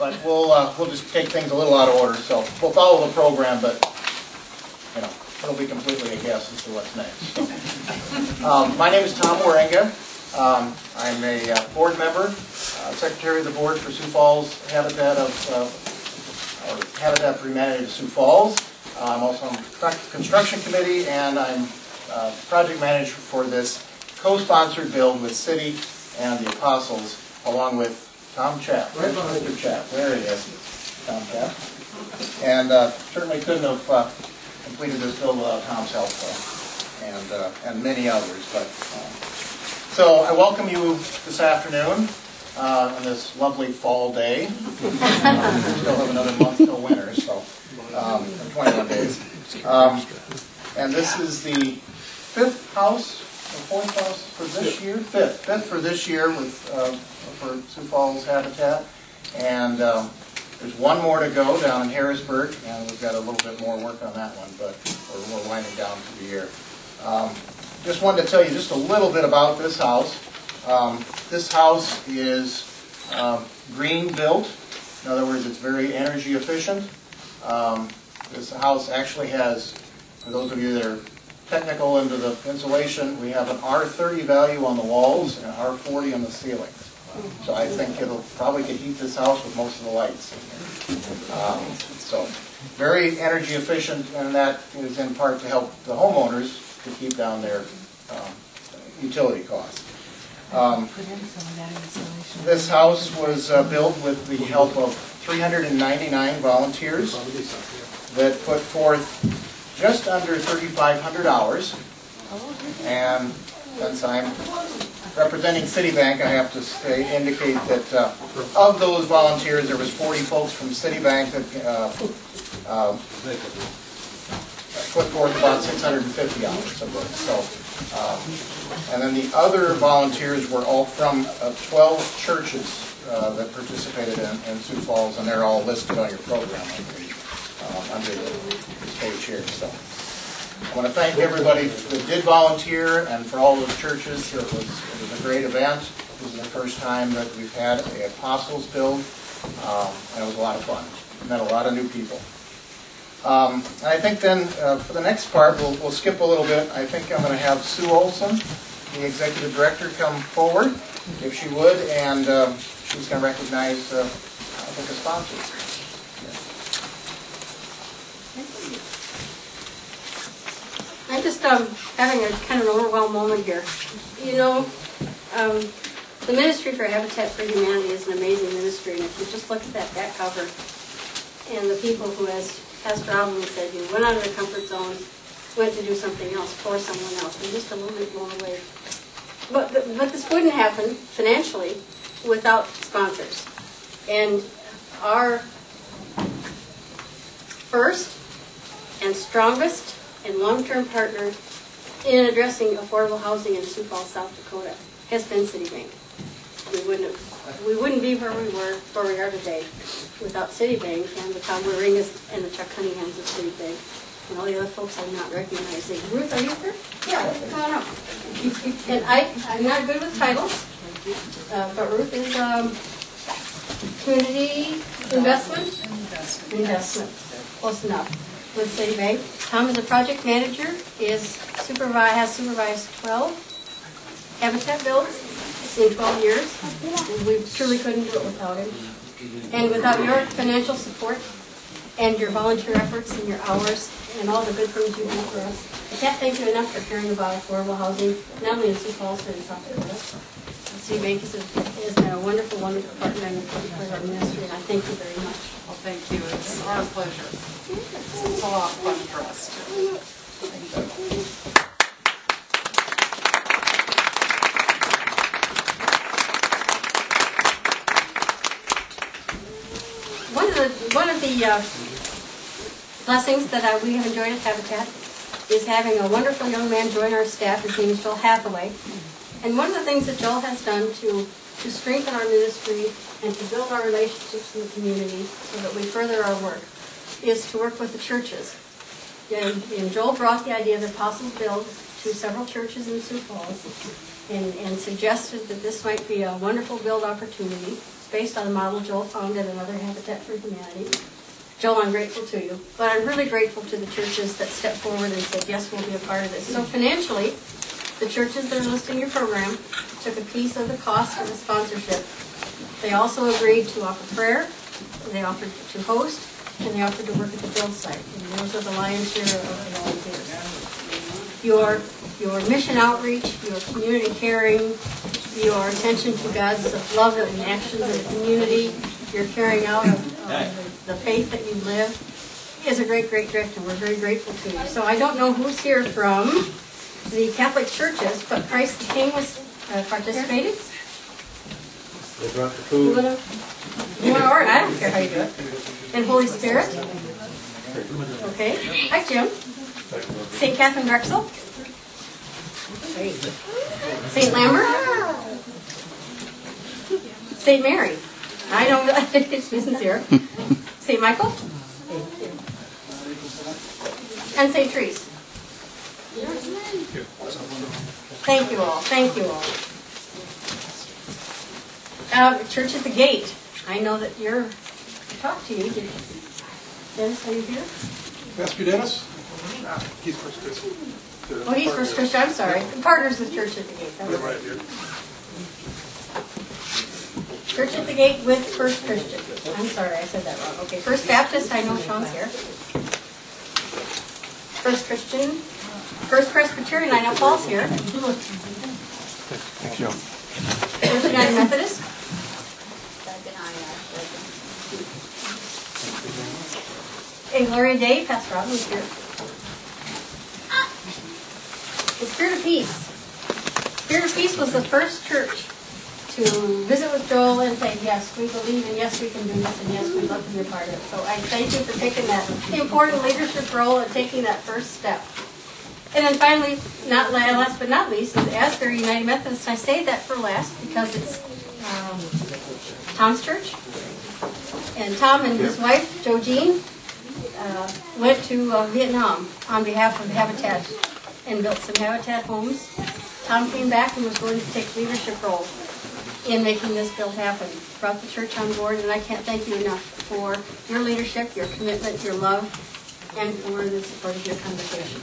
but we'll just take things a little out of order. So we'll follow the program, but you know, it'll be completely a guess as to what's next. So, my name is Tom Waringa. I'm a board member, secretary of the board for Sioux Falls Habitat for Humanity of Sioux Falls. I'm also on the construction committee, and I'm project manager for this co-sponsored build with Citi and the Apostles, along with Tom Chapp. Right, Mr. Chapp. There he is, Tom Chapp. And certainly couldn't have completed this build without Tom's help, and many others. But so I welcome you this afternoon on this lovely fall day. We still have another month till winter, so 21 days. And this is the fifth house, or fourth house for this year? Fifth for this year with for Sioux Falls Habitat. And there's one more to go down in Harrisburg, and we've got a little bit more work on that one, but we're winding down for the year. Just wanted to tell you just a little bit about this house. This house is green built. In other words, it's very energy efficient. This house actually has, for those of you that are technical into the insulation, we have an R30 value on the walls and an R40 on the ceilings. So I think it'll probably could heat this house with most of the lights in here. So very energy efficient, and that is in part to help the homeowners to keep down their utility costs. This house was built with the help of 399 volunteers that put forth just under 3,500 hours. And since I'm representing Citibank, I have to indicate that of those volunteers, there was 40 folks from Citibank that put forth about 650 hours of this. So, and then the other volunteers were all from 12 churches that participated in Sioux Falls, and they're all listed on your program under this page here. So I want to thank everybody that did volunteer, and for all those churches. It was a great event. This is the first time that we've had an Apostles build, and it was a lot of fun. Met a lot of new people. And I think then for the next part, we'll skip a little bit. I think I'm going to have Sue Olson, the executive director, come forward, if she would, and she's going to recognize, I think, the sponsors. I'm just having a kind of an overwhelmed moment here. You know, the Ministry for Habitat for Humanity is an amazing ministry, and if you just look at that back cover and the people who, as Pastor Alvin said, you went out of their comfort zone, went to do something else for someone else, and just a little bit blown away. But this wouldn't happen financially without sponsors. And our first and strongest and long-term partner in addressing affordable housing in Sioux Falls, South Dakota, has been Citibank. We wouldn't be where we are today without Citibank and the Tom Waringas and the Chuck Cunninghams of Citibank and all the other folks I'm not recognizing. Ruth, are you here? Yeah, come on up. And I'm not good with titles, but Ruth is community investment. Close enough. With Citibank. Tom is a project manager, has supervised 12 habitat builds in 12 years. We truly couldn't do it without him. And without your financial support and your volunteer efforts and your hours and all the good things you do for us, I can't thank you enough for caring about affordable housing, not only in Sioux Falls but in South Dakota. Citibank has been a wonderful, wonderful partner in our ministry, and I thank you very much. Well, thank you. It's our pleasure. It's a lot of fun for us, too. Thank you. One of the blessings that we have enjoyed at Habitat is having a wonderful young man join our staff. His name is Joel Hathaway. And one of the things that Joel has done to strengthen our ministry and to build our relationships in the community so that we further our work is to work with the churches. And Joel brought the idea of the Apostles Build to several churches in Sioux Falls and suggested that this might be a wonderful build opportunity. based on a model Joel found at another Habitat for Humanity. Joel, I'm grateful to you, but I'm really grateful to the churches that stepped forward and said, yes, we'll be a part of this. So financially, the churches that are listed in your program took a piece of the cost of the sponsorship. They also agreed to offer prayer, they offered to host, and they offered to work at the build site. And those are the lion's share of the volunteers. Your mission outreach, your community caring, your attention to God's love and actions in the community, your carrying out of the faith that you live is a great, great gift, and we're very grateful to you. So I don't know who's here from the Catholic churches, but Christ the King was participated. They brought the food. You want to order? I don't care how you do it. And Holy Spirit. Okay. Hi, Jim. St. Catherine Drexel. St. Lambert. St. Mary. I don't know. It's sincere. St. Michael. And St. Therese. Thank you all. Thank you all. Church at the Gate. I know that you're talk to you. Dennis, are you here? Pastor Dennis? He's First Christian. Oh, he's First Christian. I'm sorry. Partners with Church at the Gate. They're right here. Church at the Gate with First Christian. I'm sorry, I said that wrong. Okay, First Baptist, I know Sean's here. First Christian. First Presbyterian, I know Paul's here. Thank you. First United Methodist. Hey, Gloria Day, Pastor Robin's here. The Spirit of Peace. Spirit of Peace was the first church to visit with Joel and say, yes, we believe, and yes, we can do this, and yes, we'd love to be a part of it. So I thank you for taking that important leadership role and taking that first step. And then finally, not last but not least, is Asbury United Methodist. I say that for last because it's Tom's church. And Tom and his wife, Jo Jean, went to Vietnam on behalf of Habitat and built some Habitat homes. Tom came back and was going to take leadership role in making this build happen. Brought the church on board, and I can't thank you enough for your leadership, your commitment, your love, and for the support of your congregation.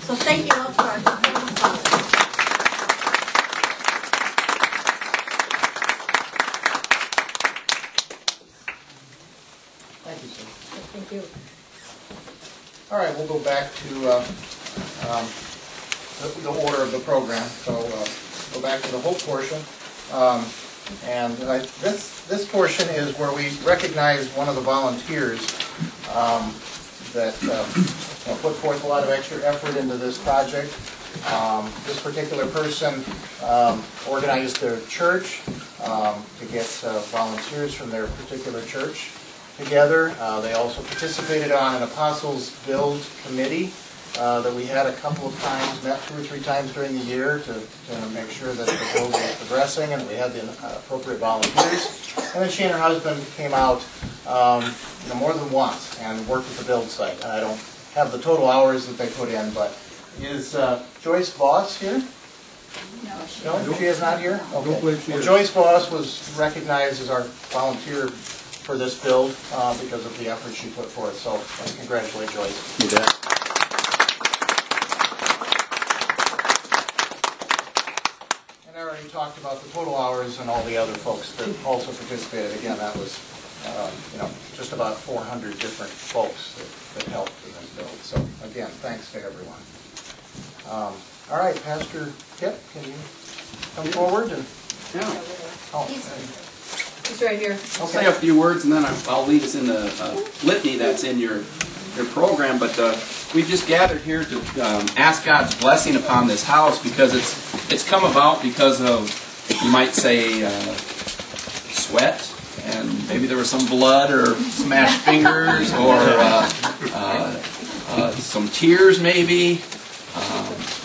So thank you all for our sponsors. Thank you, sir. Thank you. All right, we'll go back to the order of the program. So go back to the hope portion. This portion is where we recognize one of the volunteers that put forth a lot of extra effort into this project. This particular person organized their church to get volunteers from their particular church together. They also participated on an Apostles Build committee that we had a couple of times, met 2 or 3 times during the year to make sure that the build was progressing and we had the appropriate volunteers. And then she and her husband came out more than once and worked at the build site. And I don't have the total hours that they put in, but is Joyce Voss here? No, she is not here? Okay. Well, Joyce Voss was recognized as our volunteer for this build because of the effort she put forth. So I congratulate Joyce. You bet. And I already talked about the total hours and all the other folks that also participated. Again, that was just about 400 different folks that helped in this build. So again, thanks to everyone. All right, Pastor Kip, can you come forward? Yeah. He's right here. I'll say a few words and then I'll lead us in the litany that's in your program. But we've just gathered here to ask God's blessing upon this house because it's come about because of, you might say, sweat, and maybe there was some blood or smashed fingers or some tears maybe.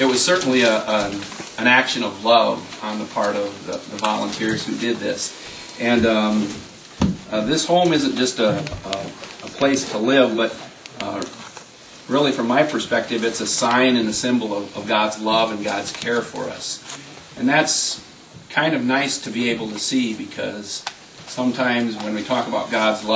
It was certainly an action of love on the part of the volunteers who did this. And this home isn't just a place to live, but really from my perspective, it's a sign and a symbol of God's love and God's care for us. And that's kind of nice to be able to see because sometimes when we talk about God's love,